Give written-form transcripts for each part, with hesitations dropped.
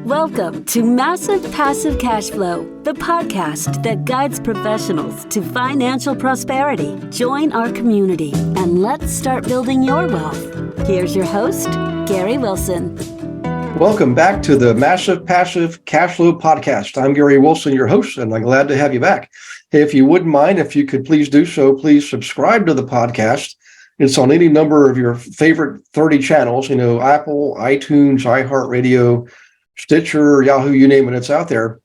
Welcome to Massive Passive Cash Flow, the podcast that guides professionals to financial prosperity. Join our community and let's start building your wealth. Here's your host, Gary Wilson. Welcome back to the Massive Passive Cash Flow podcast. I'm Gary Wilson, your host, and I'm glad to have you back. Hey, if you wouldn't mind, if you could please do so, please subscribe to the podcast. It's on any number of your favorite 30 channels, Apple, iTunes, iHeartRadio, Stitcher, Yahoo, you name it, it's out there.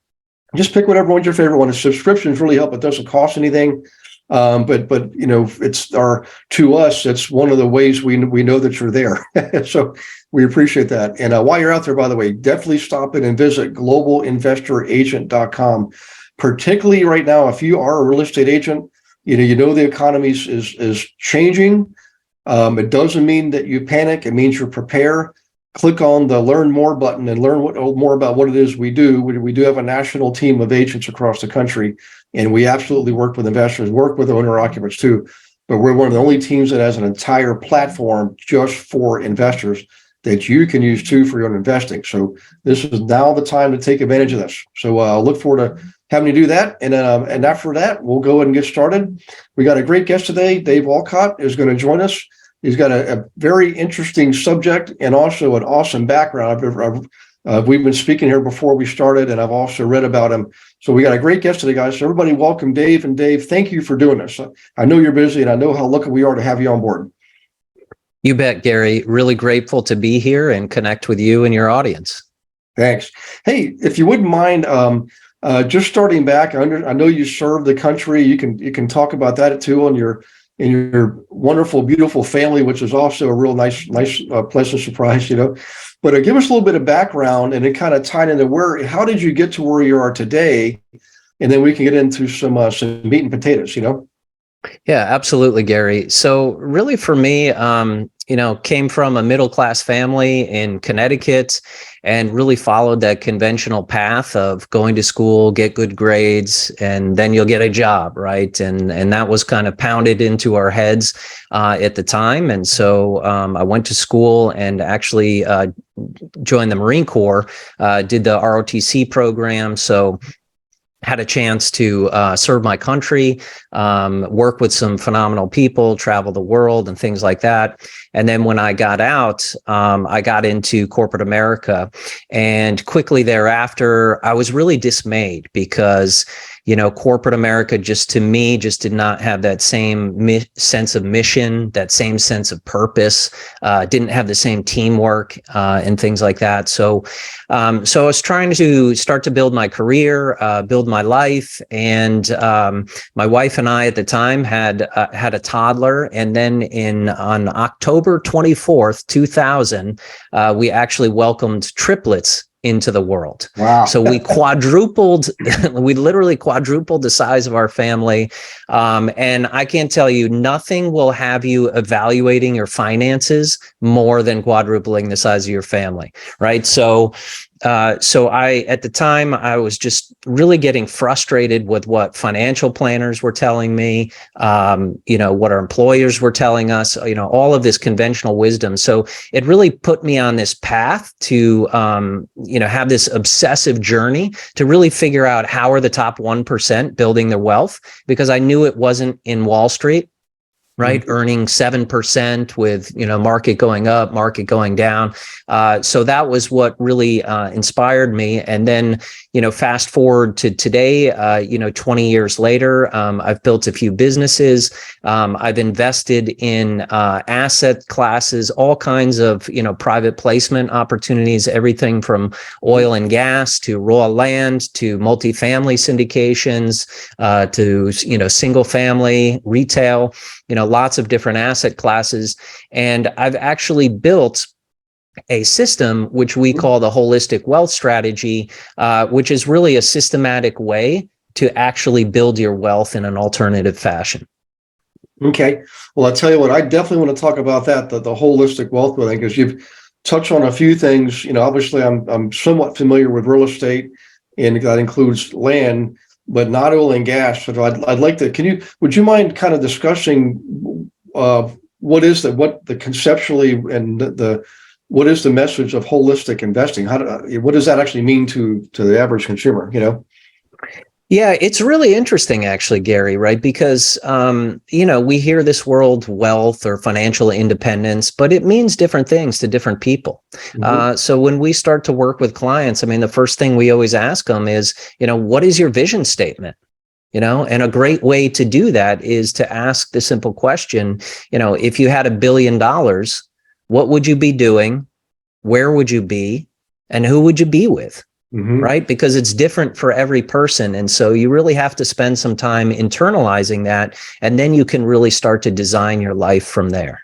Just pick whatever one's your favorite one. The subscriptions really help. It doesn't cost anything. But to us, it's one of the ways we know that you're there. So we appreciate that. And while you're out there, by the way, definitely stop in and visit globalinvestoragent.com. Particularly right now, if you are a real estate agent, you know the economy is changing. It doesn't mean that you panic. It means you prepare. Click on the Learn More button and learn more about what it is we do. We do have a national team of agents across the country, and we absolutely work with investors, work with owner-occupants too. But we're one of the only teams that has an entire platform just for investors that you can use too for your own investing. So this is now the time to take advantage of this. So I'll look forward to having you do that. And after that, we'll go ahead and get started. We got a great guest today. Dave Wolcott is going to join us. He's got a very interesting subject and also an awesome background. We've been speaking here before we started, and I've also read about him. So we got a great guest today, guys. So everybody welcome Dave. And Dave, thank you for doing this. I know you're busy, and I know how lucky we are to have you on board. You bet, Gary. Really grateful to be here and connect with you and your audience. Thanks. Hey, if you wouldn't mind, just starting back, I know you served the country. You can talk about that too in your wonderful, beautiful family, which is also a real nice, pleasant surprise, But give us a little bit of background and then kind of tie into how did you get to where you are today? And then we can get into some meat and potatoes, Yeah, absolutely, Gary. So really for me, came from a middle-class family in Connecticut and really followed that conventional path of going to school, get good grades, and then you'll get a job, right? And that was kind of pounded into our heads at the time. And so I went to school and actually joined the Marine Corps, did the ROTC program. So had a chance to serve my country, work with some phenomenal people, travel the world and things like that. And then when I got out, I got into corporate America. And quickly thereafter, I was really dismayed because, corporate America just did not have that same sense of mission, that same sense of purpose, didn't have the same teamwork and things like that. So I was trying to start to build my career, build my life. And my wife and I at the time had a toddler. And then on October 24th, 2000, we actually welcomed triplets into the world. Wow. So we literally quadrupled the size of our family. And I can't tell you, nothing will have you evaluating your finances more than quadrupling the size of your family, right? So at the time, I was just really getting frustrated with what financial planners were telling me, what our employers were telling us, all of this conventional wisdom. So it really put me on this path to, have this obsessive journey to really figure out how are the top 1% building their wealth, because I knew it wasn't in Wall Street. Right, earning 7% with market going up, market going down. So that was what really inspired me. And then fast forward to today, 20 years later, I've built a few businesses. I've invested in asset classes, all kinds of private placement opportunities, everything from oil and gas to raw land to multifamily syndications to single family retail. Lots of different asset classes. And I've actually built a system which we call the Holistic Wealth Strategy, which is really a systematic way to actually build your wealth in an alternative fashion. Okay. Well, I'll tell you what, I definitely want to talk about that, the holistic wealth building, because you've touched on a few things. Obviously I'm somewhat familiar with real estate, and that includes land, but not oil and gas. So I'd like to, would you mind kind of discussing what the conceptually and the what is the message of holistic investing? What does that actually mean to the average consumer? Yeah, it's really interesting, actually, Gary, right? Because, we hear this word wealth or financial independence, but it means different things to different people. Mm-hmm. So when we start to work with clients, I mean, the first thing we always ask them is, what is your vision statement? And a great way to do that is to ask the simple question, if you had $1 billion, what would you be doing? Where would you be? And who would you be with? Mm-hmm. Right? Because it's different for every person. And so you really have to spend some time internalizing that. And then you can really start to design your life from there.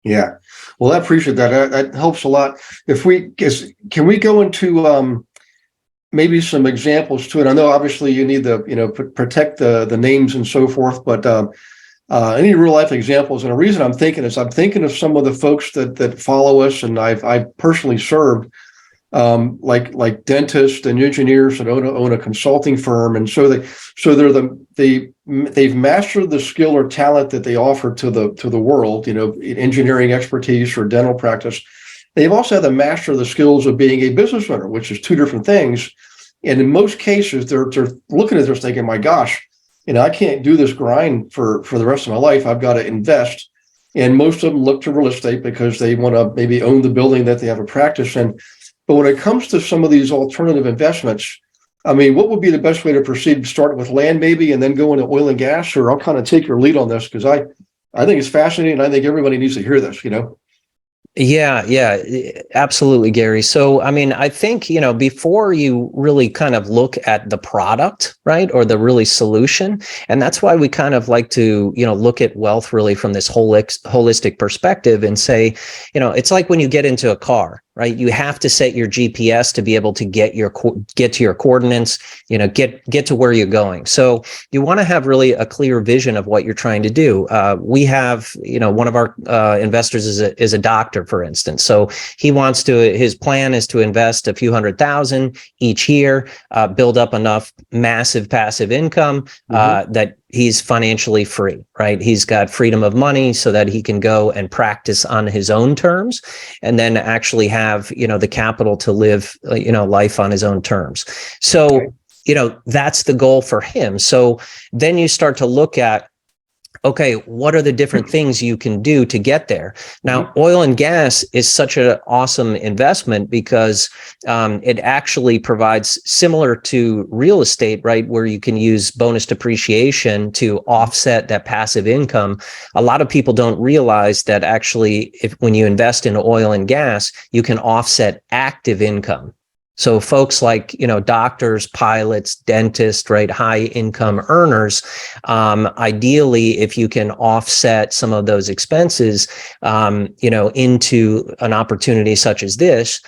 Yeah. Well, I appreciate that. That helps a lot. Can we go into maybe some examples to it? I know obviously you need to protect the names and so forth, but any real life examples. And the reason I'm thinking of some of the folks that follow us, and I've personally served, like dentists and engineers that own a consulting firm, and so they've mastered the skill or talent that they offer to the world, engineering expertise or dental practice. They've also had to master the skills of being a business owner, which is two different things. And in most cases, they're looking at this thinking, my gosh, I can't do this grind for the rest of my life. I've got to invest. And most of them look to real estate because they want to maybe own the building that they have a practice in. But when it comes to some of these alternative investments, I mean, what would be the best way to proceed? Start with land maybe, and then go into oil and gas? Or I'll kind of take your lead on this because I think it's fascinating. And I think everybody needs to hear this, Yeah, absolutely, Gary. So, I mean, I think, before you really kind of look at the product, right, or the really solution, and that's why we kind of like to, look at wealth really from this holistic perspective and say, it's like when you get into a car, right? You have to set your GPS to be able to get to your coordinates, get to where you're going. So you want to have really a clear vision of what you're trying to do. We have, one of our investors is a doctor, for instance. So his plan is to invest a few $100,000 each year, build up enough massive passive income that he's financially free, right? He's got freedom of money so that he can go and practice on his own terms and then actually have, the capital to live, life on his own terms. So, that's the goal for him. So then you start to look at, okay, what are the different things you can do to get there? Now, oil and gas is such an awesome investment because it actually provides, similar to real estate, right, where you can use bonus depreciation to offset that passive income. A lot of people don't realize that actually, when you invest in oil and gas, you can offset active income. So folks like, doctors, pilots, dentists, right, high income earners, ideally, if you can offset some of those expenses, into an opportunity such as this,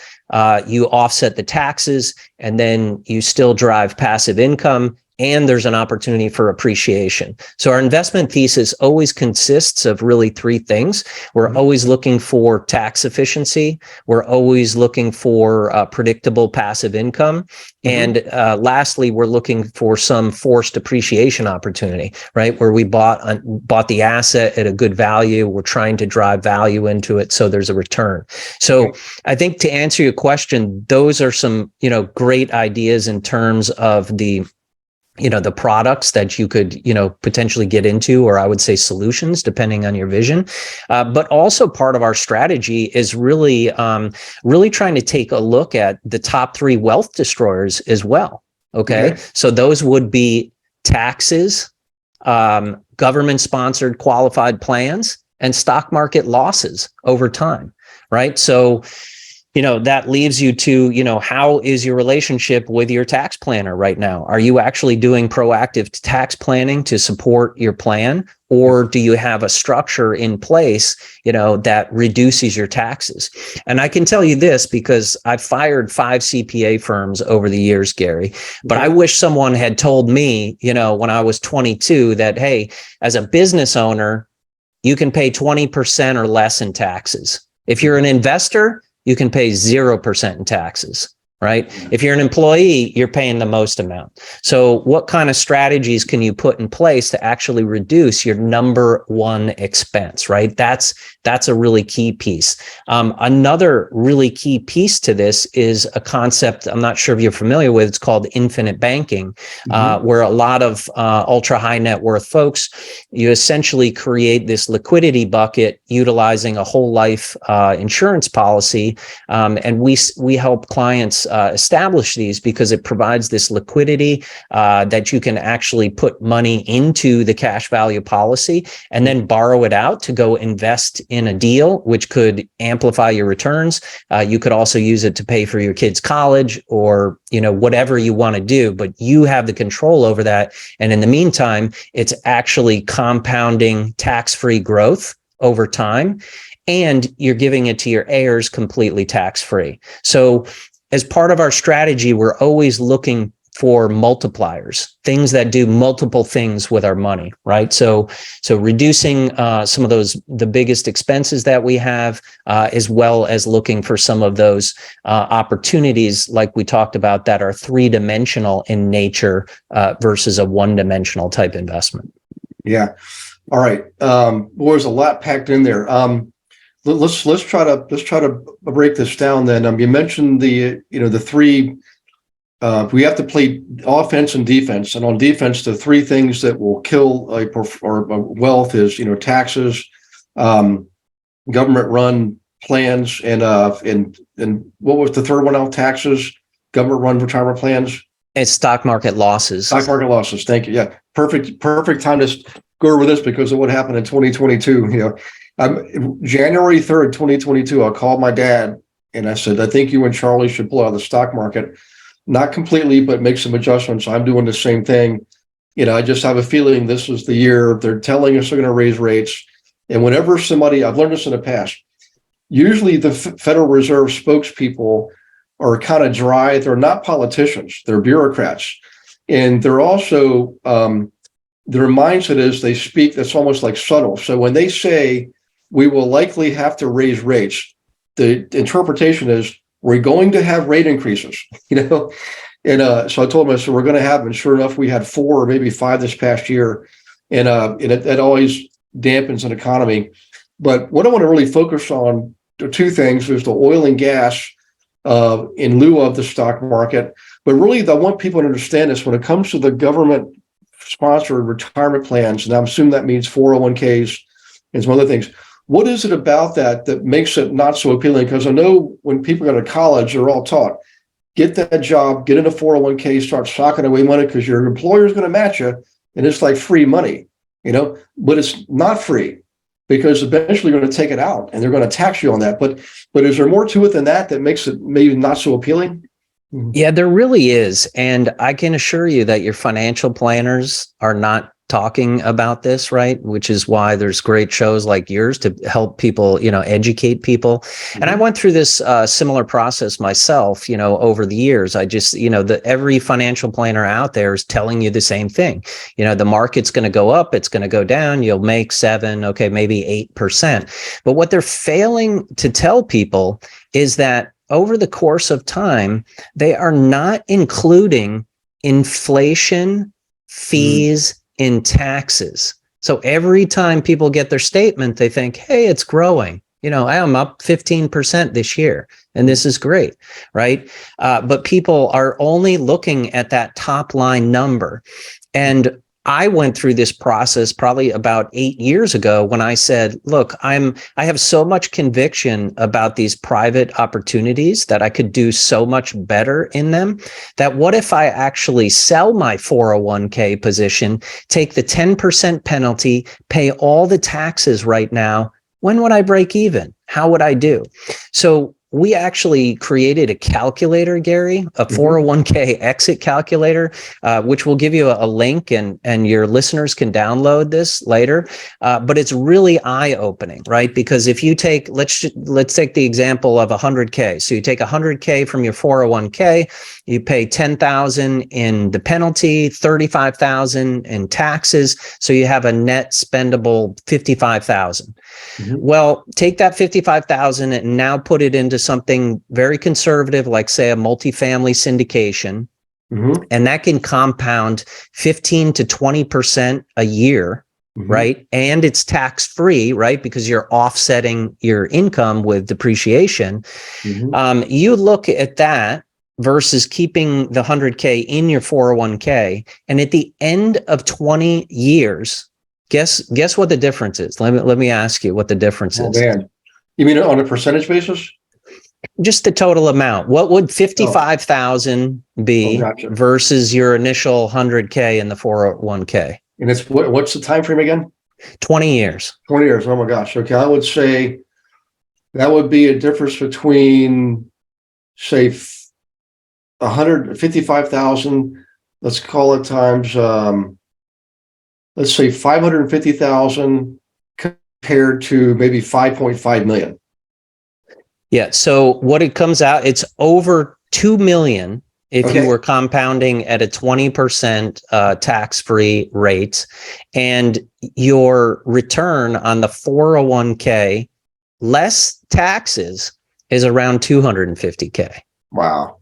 you offset the taxes and then you still drive passive income. And there's an opportunity for appreciation. So our investment thesis always consists of really three things. We're always looking for tax efficiency. We're always looking for predictable passive income. And lastly, we're looking for some forced appreciation opportunity, right? Where we bought the asset at a good value. We're trying to drive value into it so there's a return. So I think to answer your question, those are some, great ideas in terms of the products that you could, potentially get into, or I would say solutions, depending on your vision. But also part of our strategy is really trying to take a look at the top 3 wealth destroyers as well. Okay. So those would be taxes, government-sponsored qualified plans, and stock market losses over time. Right. So that leaves you to, how is your relationship with your tax planner right now? Are you actually doing proactive tax planning to support your plan? Or do you have a structure in place, that reduces your taxes? And I can tell you this because I've fired 5 CPA firms over the years, Gary, but I wish someone had told me, when I was 22 that, hey, as a business owner, you can pay 20% or less in taxes. If you're an investor, you can pay 0% in taxes. right? If you're an employee, you're paying the most amount. So what kind of strategies can you put in place to actually reduce your number one expense, right? That's a really key piece. Another really key piece to this is a concept I'm not sure if you're familiar with. It's called infinite banking, where a lot of ultra high net worth folks, you essentially create this liquidity bucket utilizing a whole life insurance policy. And we help clients establish these because it provides this liquidity that you can actually put money into the cash value policy and then borrow it out to go invest in a deal, which could amplify your returns. You could also use it to pay for your kids' college or, whatever you want to do, but you have the control over that. And in the meantime, it's actually compounding tax-free growth over time, and you're giving it to your heirs completely tax-free. So as part of our strategy, we're always looking for multipliers, things that do multiple things with our money, right? So reducing some of the biggest expenses that we have, as well as looking for some of those opportunities, like we talked about, that are three-dimensional in nature versus a one-dimensional type investment. Yeah. All right. There's a lot packed in there. Let's try to break this down then. You mentioned the three. We have to play offense and defense, and on defense, the three things that will kill wealth is taxes, government-run plans, and what was the third one out? Taxes, government-run retirement plans. It's stock market losses. Stock market losses. Thank you. Yeah, perfect time to go over this because of what happened in 2022. January 3rd, 2022, I called my dad and I said, I think you and Charlie should pull out of the stock market. Not completely, but make some adjustments. I'm doing the same thing. I just have a feeling this is the year. They're telling us they're going to raise rates. And whenever I've learned this in the past, usually the Federal Reserve spokespeople are kind of dry. They're not politicians. They're bureaucrats. And they're also, their mindset is they speak, that's almost like subtle. So when they say, we will likely have to raise rates, the interpretation is we're going to have rate increases, And so I told him, we're going to have, and sure enough, we had 4 or maybe 5 this past year. And it always dampens an economy. But what I want to really focus on are two things. There's the oil and gas in lieu of the stock market. But really, I want people to understand this when it comes to the government sponsored retirement plans, and I'm assuming that means 401ks and some other things. What is it about that makes it not so appealing? Because I know when people go to college, they're all taught, get that job, get in a 401k, start socking away money because your employer is going to match you, and it's like free money, but it's not free because eventually you're going to take it out and they're going to tax you on that. But is there more to it than that makes it maybe not so appealing? Yeah, there really is. And I can assure you that your financial planners are not talking about this, right? Which is why there's great shows like yours to help people, educate people. Mm-hmm. And I went through this similar process myself, over the years. I just, every financial planner out there is telling you the same thing. The market's going to go up, it's going to go down. You'll make 7, okay, maybe 8%. But what they're failing to tell people is that over the course of time, they are not including inflation, fees, in taxes. So every time people get their statement, they think, hey, it's growing. I'm up 15% this year, and this is great, right? But people are only looking at that top line number. And I went through this process probably about 8 years ago when I said, look, I have so much conviction about these private opportunities that I could do so much better in them, that what if I actually sell my 401k position, take the 10% penalty, pay all the taxes right now? When would I break even? How would I do? So we actually created a calculator, Gary, a 401k exit calculator, which will give you a link and your listeners can download this later. But it's really eye-opening, right? Because if you take, let's take the example of 100K. So you take 100K from your 401k, you pay 10,000 in the penalty, 35,000 in taxes. So you have a net spendable 55,000. Mhm. Well, take that 55,000 and now put it into something very conservative, like say a multifamily syndication, Mhm. and that can compound 15 to 20% a year, Mhm. right? And it's tax free, right? Because you're offsetting your income with depreciation. Mhm. You look at that versus keeping the 100K in your 401k, and at the end of 20 years, guess what the difference is? Let me ask you what the difference Oh is. man, you mean on a percentage basis? Just the total amount. What would Oh, 55,000 oh, be gotcha. versus your initial 100K in the 401k? And it's what's the time frame again? 20 years. 20 years. Oh my gosh. Okay, I would say that would be a difference between, say, 155,000. Let's call it times. Let's say 550,000 compared to maybe 5.5 million. Yeah. So what it comes out, it's over 2 million if you Okay. were compounding at a 20% tax-free rate, and your return on the 401k less taxes is around 250K. Wow.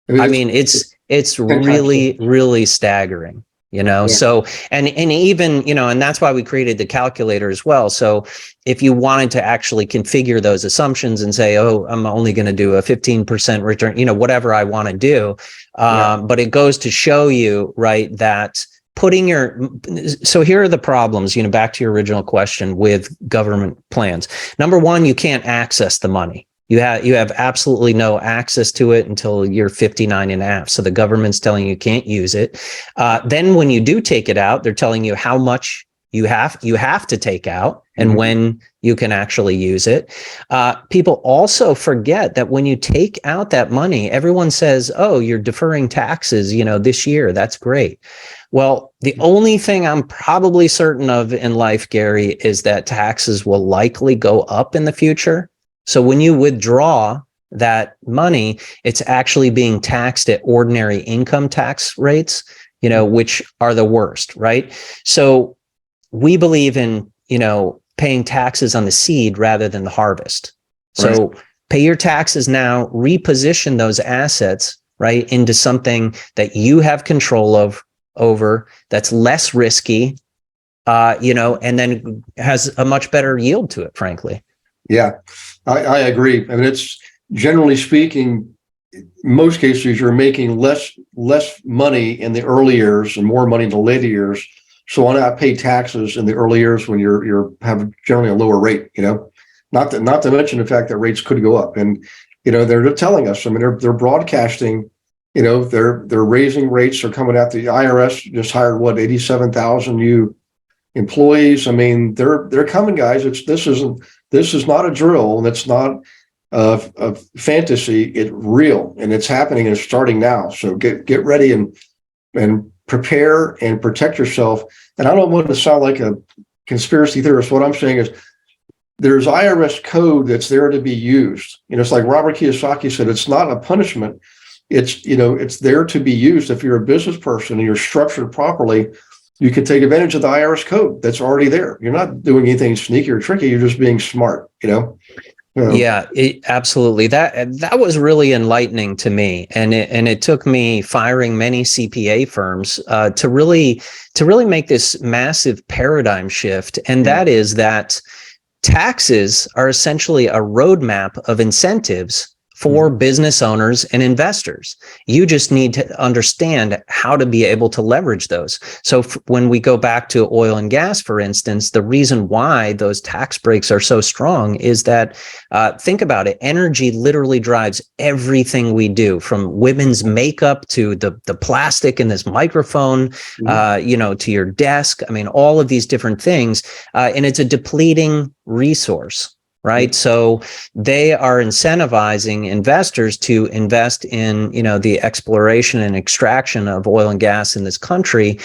I It's mean, it's 10 times. really staggering, Yeah. So, and even, and that's why we created the calculator as well. So if you wanted to actually configure those assumptions and say, oh, I'm only going to do a 15% return, whatever I want to do. Yeah. But it goes to show you, right, that so here are the problems, back to your original question with government plans. Number one, you can't access the money. You have absolutely no access to it until you're 59 and a half. So the government's telling you can't use it. Then when you do take it out, they're telling you how much you have to take out and Mhm. when you can actually use it. People also forget that when you take out that money, everyone says, oh, you're deferring taxes, this year. That's great. Well, the only thing I'm probably certain of in life, Gary, is that taxes will likely go up in the future. So when you withdraw that money, it's actually being taxed at ordinary income tax rates, which are the worst, right? So we believe in, paying taxes on the seed rather than the harvest. So Right. pay your taxes now, reposition those assets, right, into something that you have control over, that's less risky, and then has a much better yield to it, frankly. Yeah, I agree. I mean, it's generally speaking, most cases you're making less money in the early years and more money in the later years. So why not pay taxes in the early years when you're have generally a lower rate? Not to mention the fact that rates could go up, and they're telling us. I mean, they're broadcasting. They're raising rates. They're coming out. The IRS just hired 87,000 new employees. I mean, they're coming, guys. This is not a drill, and it's not a fantasy. It's real, and it's happening, and it's starting now. So get ready and prepare and protect yourself. And I don't want to sound like a conspiracy theorist. What I'm saying is there's IRS code that's there to be used. It's like Robert Kiyosaki said, it's not a punishment. It's there to be used. If you're a business person and you're structured properly, you can take advantage of the IRS code that's already there. You're not doing anything sneaky or tricky. You're just being smart, Yeah, absolutely. That was really enlightening to me, and it took me firing many CPA firms to really make this massive paradigm shift, and that is that taxes are essentially a roadmap of incentives for business owners and investors. You just need to understand how to be able to leverage those. So when we go back to oil and gas, for instance, the reason why those tax breaks are so strong is that, think about it, energy literally drives everything we do, from women's makeup to the plastic in this microphone, to your desk. I mean, all of these different things. And it's a depleting resource. Right. So they are incentivizing investors to invest in, the exploration and extraction of oil and gas in this country.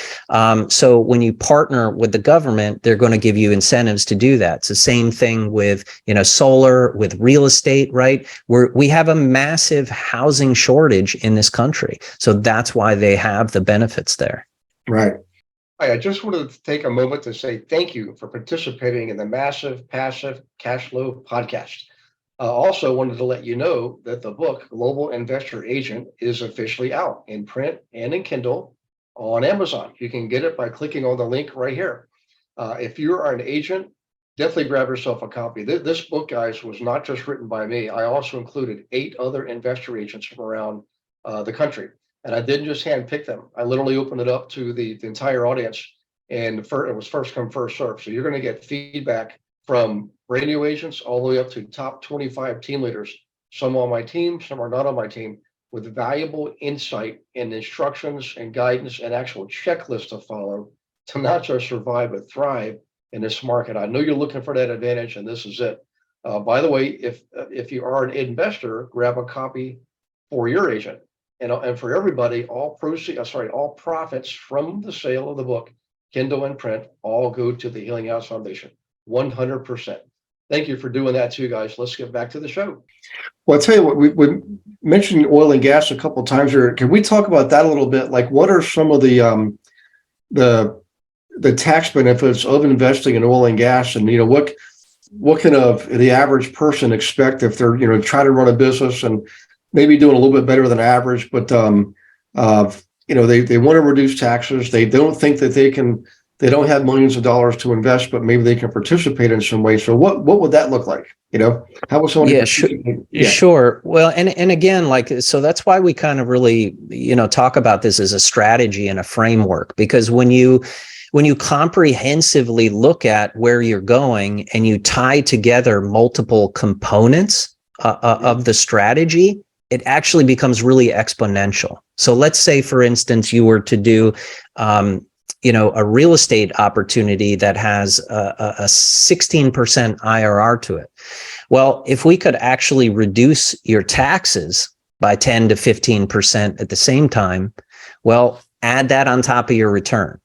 So when you partner with the government, they're going to give you incentives to do that. It's the same thing with, solar, with real estate, right? We have a massive housing shortage in this country. So that's why they have the benefits there. Right. Hi, I just wanted to take a moment to say thank you for participating in the Massive Passive Cash Flow podcast. Also wanted to let you know that the book Global Investor Agent is officially out in print and in Kindle on Amazon. You can get it by clicking on the link right here. If you are an agent, definitely grab yourself a copy. This book, guys, was not just written by me. I also included 8 other investor agents from around the country. And I didn't just handpick them. I literally opened it up to the entire audience, and it was first come, first serve. So you're going to get feedback from brand new agents all the way up to top 25 team leaders. Some on my team, some are not on my team, with valuable insight and instructions and guidance and actual checklist to follow to not just survive but thrive in this market. I know you're looking for that advantage, and this is it. By the way, if you are an investor, grab a copy for your agent. And for everybody, all profits from the sale of the book, Kindle and print, all go to the Healing House Foundation, 100%. Thank you for doing that too, guys. Let's get back to the show. Well, I'll tell you what, we mentioned oil and gas a couple of times here. Can we talk about that a little bit? Like, what are some of the tax benefits of investing in oil and gas, and what can the average person expect if they're trying to run a business and maybe doing a little bit better than average, but they want to reduce taxes. They don't think that they don't have millions of dollars to invest, but maybe they can participate in some way. So what would that look like? How would someone Sure. Well, and again, so that's why we kind of really, talk about this as a strategy and a framework, because when you comprehensively look at where you're going and you tie together multiple components of the strategy, it actually becomes really exponential. So let's say, for instance, you were to do, a real estate opportunity that has a 16% IRR to it. Well, if we could actually reduce your taxes by 10 to 15% at the same time, well, add that on top of your return.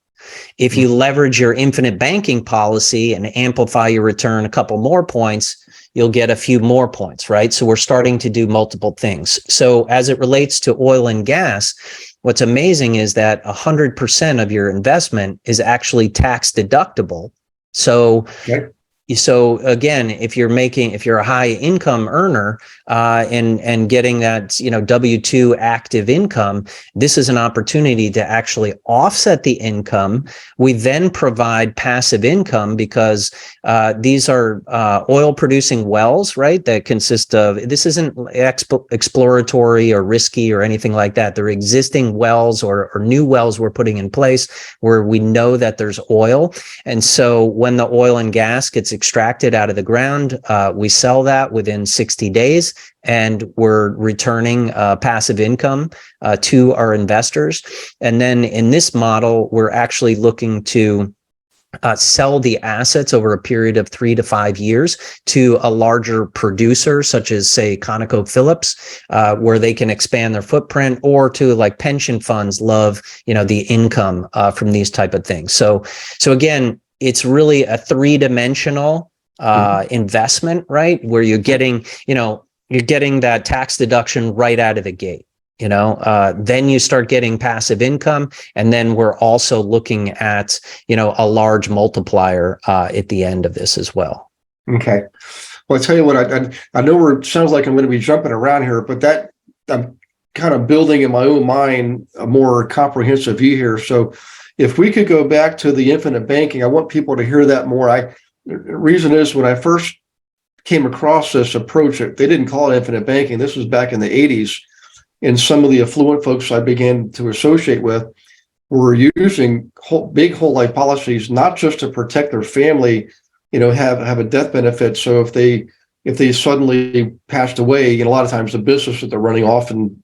If you leverage your infinite banking policy and amplify your return a couple more points, you'll get a few more points, right? So we're starting to do multiple things. So as it relates to oil and gas, what's amazing is that 100% of your investment is actually tax deductible. So, So again, if you're a high income earner and getting that W-2 active income, this is an opportunity to actually offset the income. We then provide passive income because these are oil producing wells, right? That consist of, this isn't exploratory or risky or anything like that. They're existing wells or new wells we're putting in place where we know that there's oil. And so when the oil and gas gets extracted out of the ground, we sell that within 60 days, and we're returning passive income to our investors. And then in this model, we're actually looking to sell the assets over a period of 3 to 5 years to a larger producer, such as, say, ConocoPhillips, where they can expand their footprint, or to pension funds love, the income from these type of things. So again, it's really a 3-dimensional investment, right? Where you're getting that tax deduction right out of the gate. Then you start getting passive income, and then we're also looking at, a large multiplier at the end of this as well. Okay. Well, I'll tell you what, I know it sounds like I'm going to be jumping around here, but that I'm kind of building in my own mind a more comprehensive view here. So if we could go back to the infinite banking, I want people to hear that more. The reason is, when I first came across this approach, they didn't call it infinite banking. This was back in the 80s. And some of the affluent folks I began to associate with were using big whole life policies, not just to protect their family, have a death benefit. So if they suddenly passed away, a lot of times the business that they're running often,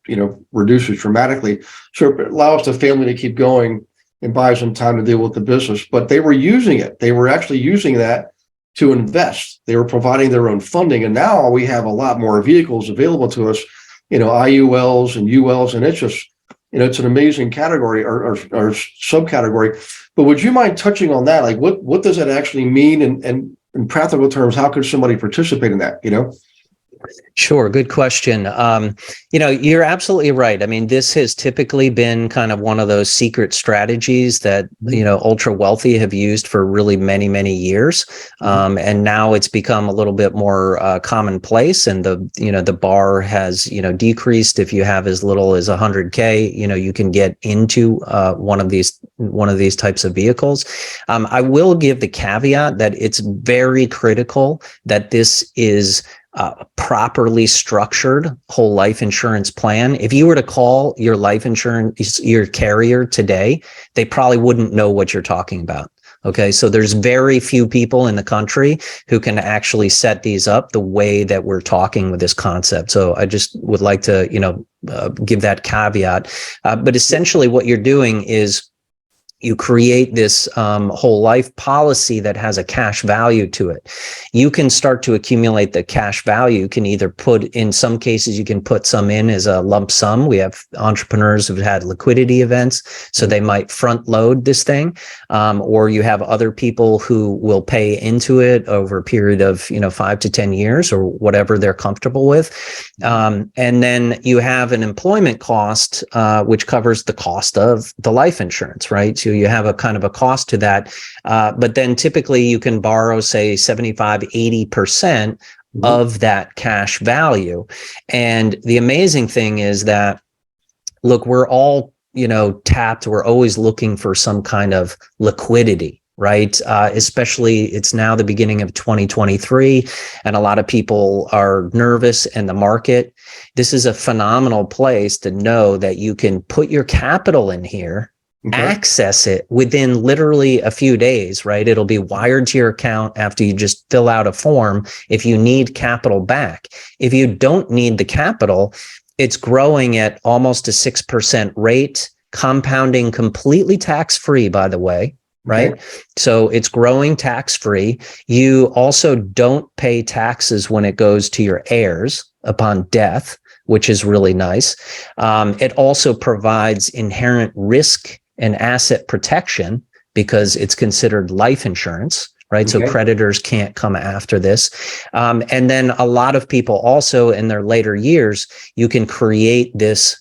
reduces dramatically. So it allows the family to keep going and buys them time to deal with the business. But they were using it. They were actually using that to invest. They were providing their own funding. And now we have a lot more vehicles available to us, IULs and ULs, and it's just, it's an amazing category or subcategory. But would you mind touching on that? What does that actually mean? And in practical terms, how could somebody participate in that? Sure. Good question. You're absolutely right. I mean, this has typically been kind of one of those secret strategies that, ultra wealthy have used for really many, many years. And now it's become a little bit more commonplace, and the bar has, decreased. If you have as little as 100K, you can get into one of these types of vehicles. I will give the caveat that it's very critical that this is properly structured whole life insurance plan. If you were to call your life insurance, your carrier today, they probably wouldn't know what you're talking about. Okay. So there's very few people in the country who can actually set these up the way that we're talking with this concept. So I just would like to, give that caveat. But essentially what you're doing is you create this whole life policy that has a cash value to it. You can start to accumulate the cash value. You can either put, in some cases, you can put some in as a lump sum. We have entrepreneurs who've had liquidity events, so they might front load this thing. Or you have other people who will pay into it over a period of, 5 to 10 years or whatever they're comfortable with. And then you have an employment cost, which covers the cost of the life insurance, right? So you have a kind of a cost to that. But then typically you can borrow, say, 75, 80% of that cash value. And the amazing thing is that, look, we're all, tapped. We're always looking for some kind of liquidity, right? Especially it's now the beginning of 2023, and a lot of people are nervous in the market. This is a phenomenal place to know that you can put your capital in here, access it within literally a few days, right? It'll be wired to your account after you just fill out a form if you need capital back. If you don't need the capital, it's growing at almost a 6% rate, compounding completely tax-free, by the way, right? So it's growing tax-free. You also don't pay taxes when it goes to your heirs upon death, which is really nice. It also provides inherent risk and asset protection because it's considered life insurance, right? So creditors can't come after this. And then a lot of people also in their later years, you can create this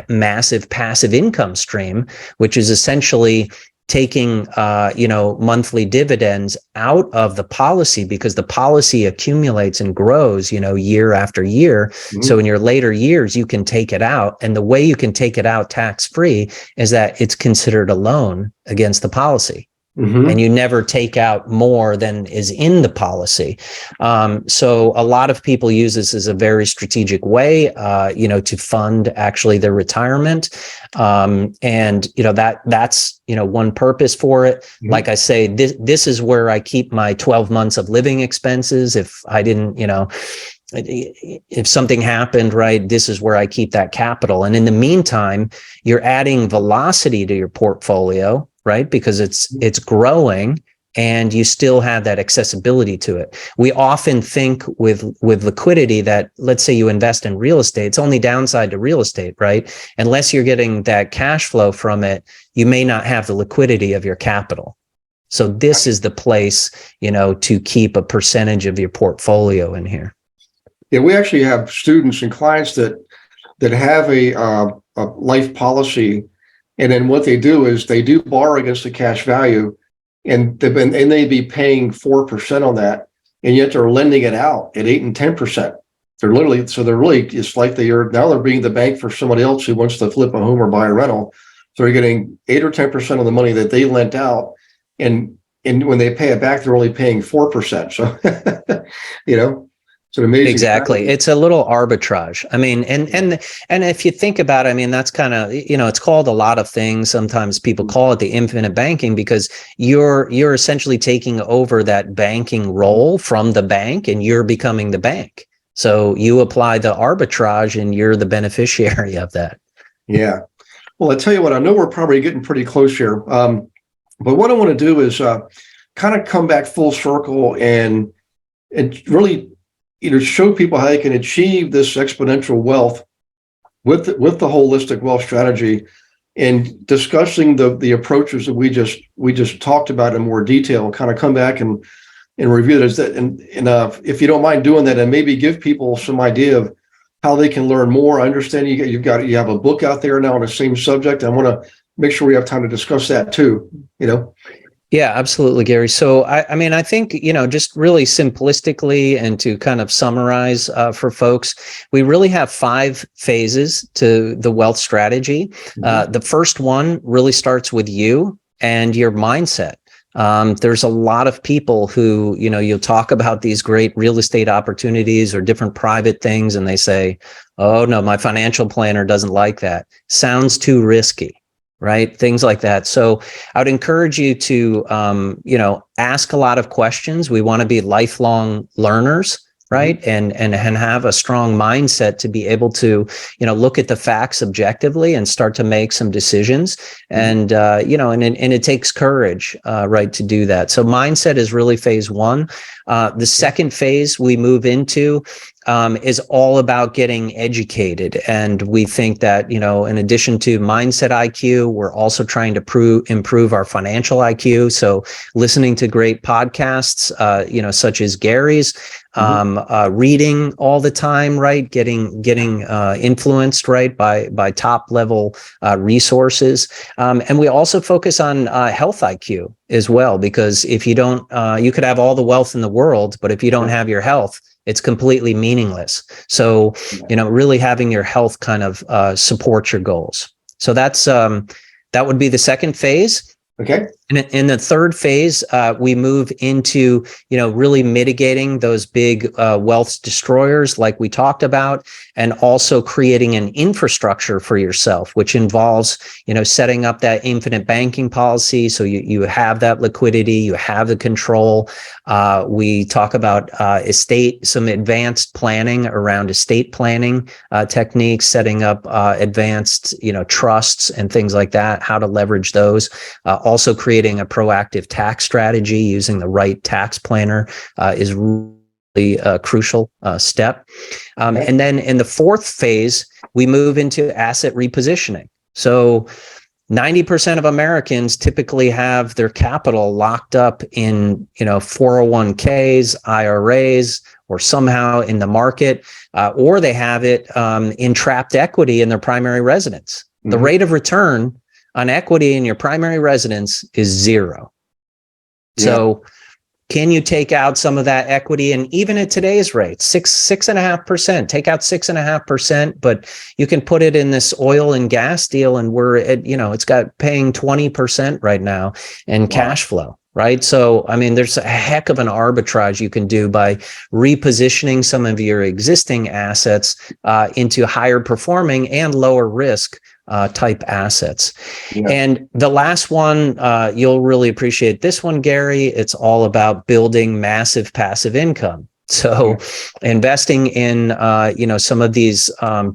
massive passive income stream, which is essentially taking, monthly dividends out of the policy, because the policy accumulates and grows, year after year. So in your later years, you can take it out. And the way you can take it out tax-free is that it's considered a loan against the policy. And you never take out more than is in the policy. So a lot of people use this as a very strategic way, to fund actually their retirement. And, that's, one purpose for it. Like I say, this is where I keep my 12 months of living expenses. If I didn't, if something happened, right, this is where I keep that capital. And in the meantime, you're adding velocity to your portfolio, right? Because it's growing and you still have that accessibility to it. We often think with liquidity that, let's say you invest in real estate, it's only downside to real estate, right? Unless you're getting that cash flow from it, you may not have the liquidity of your capital. So this is the place, to keep a percentage of your portfolio in here. Yeah, we actually have students and clients that have a life policy. And then what they do is they do borrow against the cash value, and they'd be paying 4% on that, and yet they're lending it out at 8 and 10%. They're really, it's like they're being the bank for somebody else who wants to flip a home or buy a rental. So they're getting 8 or 10% of the money that they lent out, and when they pay it back, they're only paying 4%. So, it's an amazing. Exactly. strategy. It's a little arbitrage. I mean, and if you think about it, I mean, that's kind of, it's called a lot of things. Sometimes people call it the infinite banking, because you're essentially taking over that banking role from the bank, and you're becoming the bank. So you apply the arbitrage and you're the beneficiary of that. Yeah. Well, I tell you what, I know we're probably getting pretty close here. But what I want to do is kind of come back full circle and really, show people how they can achieve this exponential wealth with the holistic wealth strategy, and discussing the approaches that we just talked about in more detail. Kind of come back and and review those. And if you don't mind doing that, and maybe give people some idea of how they can learn more. I understand you have a book out there now on the same subject. I want to make sure we have time to discuss that too. Yeah, absolutely, Gary. So, I think, just really simplistically and to kind of summarize for folks, we really have 5 phases to the wealth strategy. The first one really starts with you and your mindset. There's a lot of people who, you'll talk about these great real estate opportunities or different private things, and they say, oh, no, my financial planner doesn't like that. Sounds too risky. Right? Things like that. So I would encourage you to, ask a lot of questions. We want to be lifelong learners, right? And have a strong mindset to be able to, look at the facts objectively and start to make some decisions. And, and it takes courage, right, to do that. So mindset is really phase 1. The second phase we move into is all about getting educated. And we think that, in addition to mindset IQ, we're also trying to improve our financial IQ. So listening to great podcasts, such as Gary's, reading all the time, right? Getting influenced, right, by top level resources. And we also focus on health IQ as well, because if you don't, you could have all the wealth in the world, but if you don't have your health, it's completely meaningless. So, really having your health kind of support your goals. So that would be the second phase. Okay. And in the third phase, we move into, really mitigating those big wealth destroyers like we talked about, and also creating an infrastructure for yourself, which involves, setting up that infinite banking policy. So you have that liquidity, you have the control. We talk about some advanced planning around estate planning techniques, setting up advanced, trusts and things like that, how to leverage those. Also creating a proactive tax strategy using the right tax planner is really a crucial step. And then in the fourth phase, we move into asset repositioning. So 90% of Americans typically have their capital locked up in, 401ks, IRAs, or somehow in the market, or they have it in trapped equity in their primary residence. The rate of return on equity in your primary residence is 0. So can you take out some of that equity? And even at today's rate, 6.5%, take out 6.5%, but you can put it in this oil and gas deal, and we're at, it's got paying 20% right now in cash flow. Right. So, there's a heck of an arbitrage you can do by repositioning some of your existing assets into higher performing and lower risk type assets. And the last one, you'll really appreciate this one, Gary. It's all about building massive passive income. So investing in, some of these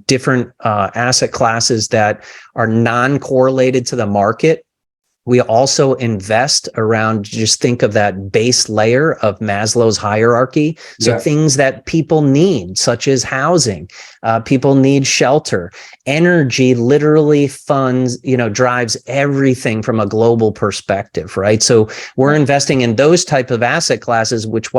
different asset classes that are non-correlated to the market. We also invest around, just think of that base layer of Maslow's hierarchy. So things that people need, such as housing, people need shelter, energy literally funds, drives everything from a global perspective, right? So we're investing in those type of asset classes, which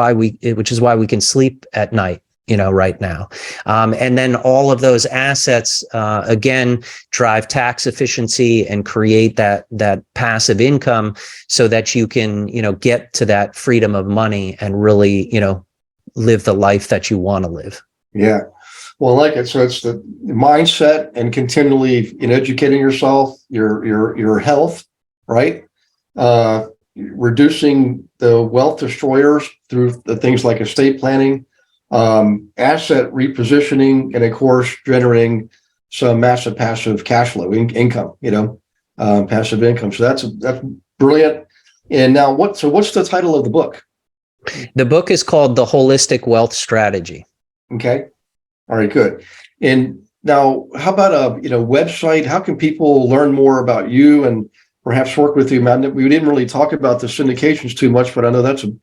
is why we can sleep at night. Right now. And then all of those assets, again, drive tax efficiency and create that passive income so that you can, get to that freedom of money and really, live the life that you want to live. Yeah. Well, I like it. So it's the mindset and continually educating yourself, your health, right? Reducing the wealth destroyers through the things like estate planning, asset repositioning, and of course generating some massive passive cash flow income, passive income. So that's brilliant. And now what's the title of the book? The book is called The Holistic Wealth Strategy. Okay. All right, good. And now how about a website? How can people learn more about you and perhaps work with you? Man, we didn't really talk about the syndications too much, but I know that's a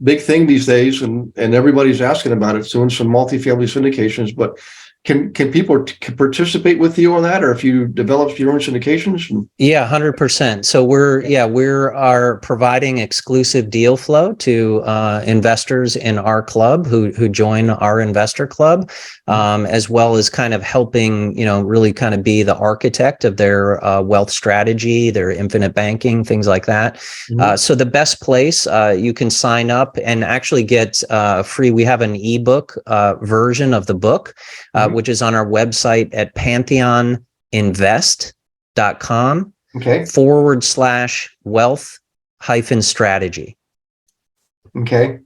big thing these days, and everybody's asking about it. Doing some multifamily syndications, but can people participate with you on that, or if you develop your own syndications? Yeah, 100%. So we're providing exclusive deal flow to investors in our club who join our investor club, as well as kind of helping, really kind of be the architect of their wealth strategy, their infinite banking, things like that. So the best place you can sign up and actually get free. We have an ebook version of the book, which is on our website at pantheoninvest.com /wealth-strategy. Okay.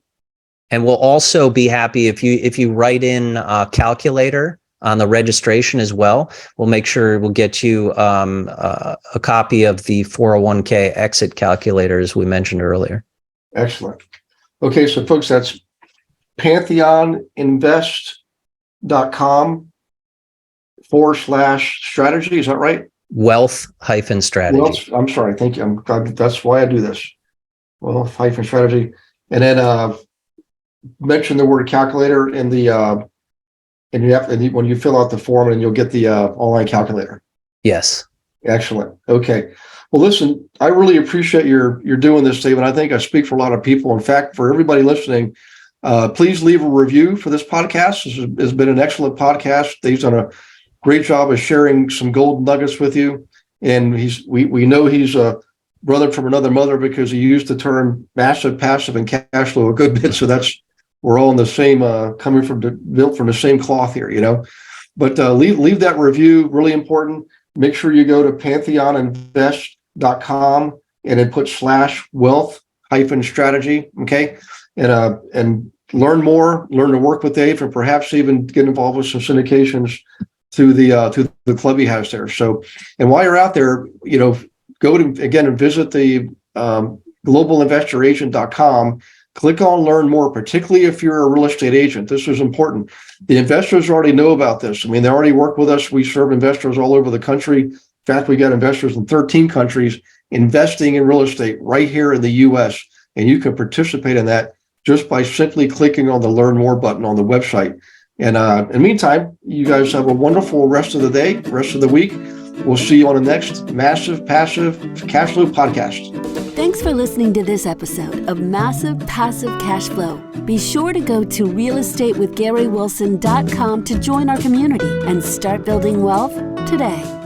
And we'll also be happy if you write in a calculator on the registration as well. We'll make sure we'll get you a copy of the 401k exit calculator, as we mentioned earlier. Excellent. Okay, so folks, that's pantheoninvest.com /strategy. Is that right? Wealth-strategy. Wealth, I'm sorry. Thank you. I'm glad. That's why I do this. Wealth-strategy. And then mention the word calculator in the when you fill out the form, and you'll get the online calculator. Yes. Excellent. Okay. Well, listen, I really appreciate your doing this, David. I think I speak for a lot of people. In fact, for everybody listening, please leave a review for this podcast. This has been an excellent podcast. Dave's done a great job of sharing some gold nuggets with you. And we know he's a brother from another mother, because he used the term massive, passive, and cash flow a good bit. So we're all in the same, built from the same cloth here, But leave that review, really important. Make sure you go to pantheoninvest.com and then put /wealth-strategy. Okay. And learn more, learn to work with Dave, and perhaps even get involved with some syndications through the club he has there. So, and while you're out there, go to, again, and visit the globalinvestoragent.com. Click on learn more, particularly if you're a real estate agent. This is important. The investors already know about this. I mean, they already work with us. We serve investors all over the country. In fact, we got investors in 13 countries investing in real estate right here in the US. And you can participate in that just by simply clicking on the learn more button on the website. And in the meantime, you guys have a wonderful rest of the day, rest of the week. We'll see you on the next Massive Passive Cash Flow podcast. Thanks for listening to this episode of Massive Passive Cash Flow. Be sure to go to realestatewithgarywilson.com to join our community and start building wealth today.